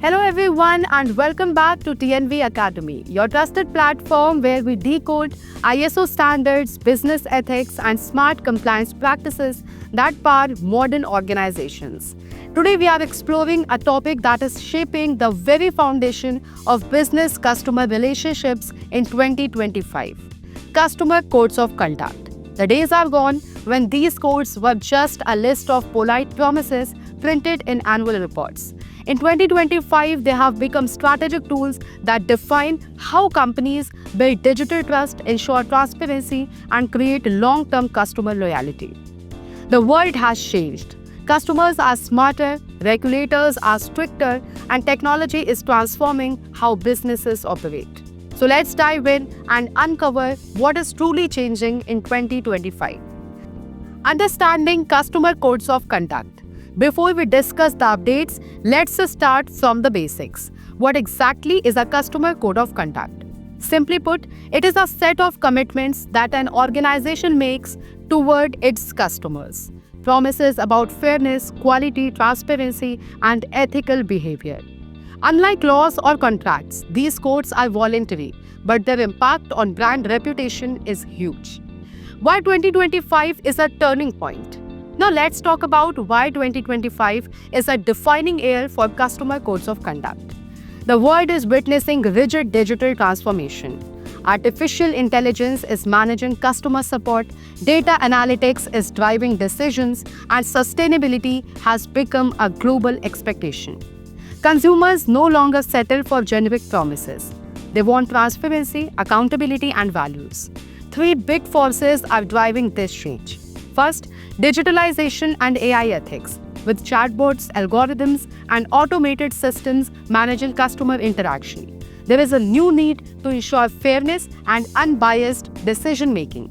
Hello everyone and welcome back to TNV Academy, your trusted platform where we decode ISO standards, business ethics and smart compliance practices that power modern organizations. Today we are exploring a topic that is shaping the very foundation of business-customer relationships in 2025, customer codes of conduct. The days are gone when these codes were just a list of polite promises printed in annual reports. In 2025, they have become strategic tools that define how companies build digital trust, ensure transparency, and create long-term customer loyalty. The world has changed. Customers are smarter, regulators are stricter, and technology is transforming how businesses operate. So let's dive in and uncover what is truly changing in 2025. Understanding customer codes of conduct. Before we discuss the updates, let's start from the basics. What exactly is a customer code of conduct? Simply put, it is a set of commitments that an organization makes toward its customers. Promises about fairness, quality, transparency, and ethical behavior. Unlike laws or contracts, these codes are voluntary, but their impact on brand reputation is huge. Why 2025 is a turning point? Now let's talk about why 2025 is a defining year for customer codes of conduct. The world is witnessing rigid digital transformation. Artificial intelligence is managing customer support, data analytics is driving decisions, and sustainability has become a global expectation. Consumers no longer settle for generic promises. They want transparency, accountability, and values. Three big forces are driving this change. First, digitalization and AI ethics, with chatbots, algorithms, and automated systems managing customer interaction. There is a new need to ensure fairness and unbiased decision-making.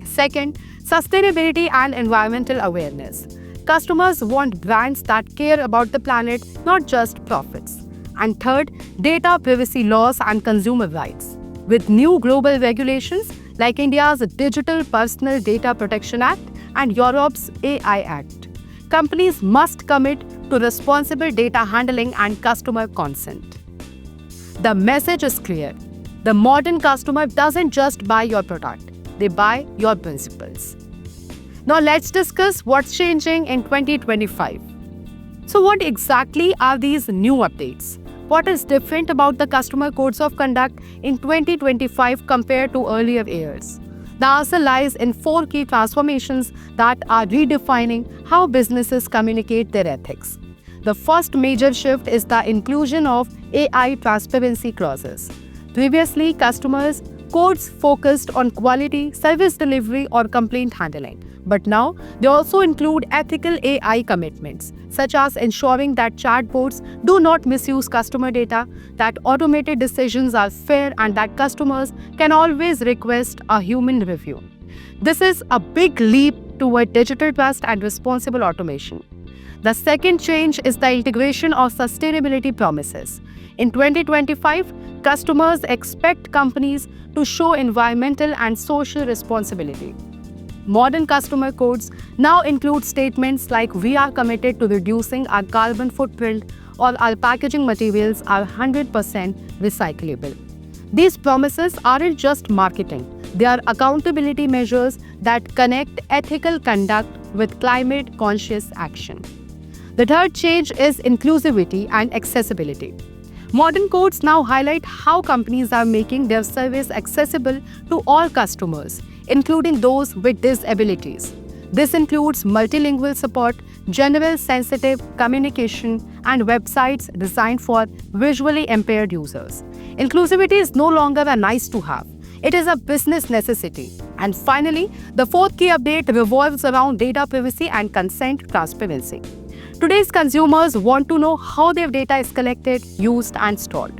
Second, sustainability and environmental awareness. Customers want brands that care about the planet, not just profits. And third, data privacy laws and consumer rights. With new global regulations like India's Digital Personal Data Protection Act and Europe's AI Act, companies must commit to responsible data handling and customer consent. The message is clear. The modern customer doesn't just buy your product, they buy your principles. Now let's discuss what's changing in 2025. So what exactly are these new updates? What is different about the customer codes of conduct in 2025 compared to earlier years? The answer lies in four key transformations that are redefining how businesses communicate their ethics. The first major shift is the inclusion of AI transparency clauses. Previously, customers' codes focused on quality, service delivery, or complaint handling. But now, they also include ethical AI commitments, such as ensuring that chatbots do not misuse customer data, that automated decisions are fair, and that customers can always request a human review. This is a big leap toward digital trust and responsible automation. The second change is the integration of sustainability promises. In 2025, customers expect companies to show environmental and social responsibility. Modern customer codes now include statements like we are committed to reducing our carbon footprint or our packaging materials are 100% recyclable. These promises aren't just marketing, they are accountability measures that connect ethical conduct with climate-conscious action. The third change is inclusivity and accessibility. Modern codes now highlight how companies are making their service accessible to all customers, including those with disabilities. This includes multilingual support, gender-sensitive communication, and websites designed for visually impaired users. Inclusivity is no longer a nice-to-have. It is a business necessity. And finally, the fourth key update revolves around data privacy and consent transparency. Today's consumers want to know how their data is collected, used, and stored.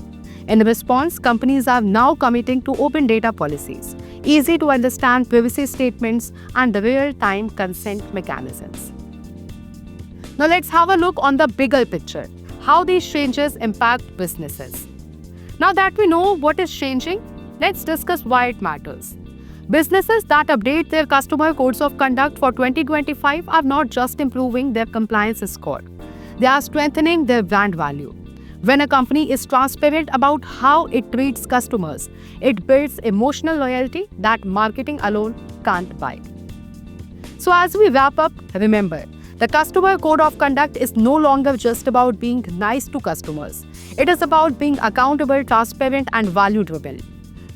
In response, companies are now committing to open data policies, easy to understand privacy statements, and real-time consent mechanisms. Now let's have a look on the bigger picture, how these changes impact businesses. Now that we know what is changing, let's discuss why it matters. Businesses that update their customer codes of conduct for 2025 are not just improving their compliance score. They are strengthening their brand value. When a company is transparent about how it treats customers, it builds emotional loyalty that marketing alone can't buy. So, as we wrap up, remember the customer code of conduct is no longer just about being nice to customers. It is about being accountable, transparent, and value driven.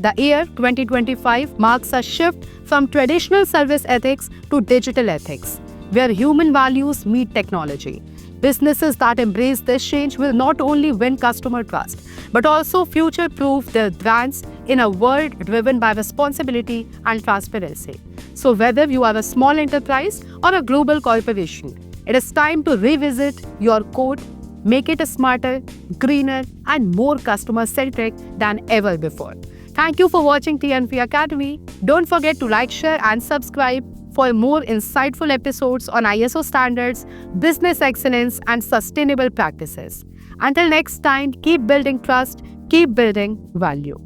The year 2025 marks a shift from traditional service ethics to digital ethics, where human values meet technology. Businesses that embrace this change will not only win customer trust, but also future proof their brands in a world driven by responsibility and transparency. So, whether you are a small enterprise or a global corporation, it is time to revisit your code, make it smarter, greener, and more customer centric than ever before. Thank you for watching TNV Academy. Don't forget to like, share, and subscribe for more insightful episodes on ISO standards, business excellence, and sustainable practices. Until next time, keep building trust, keep building value.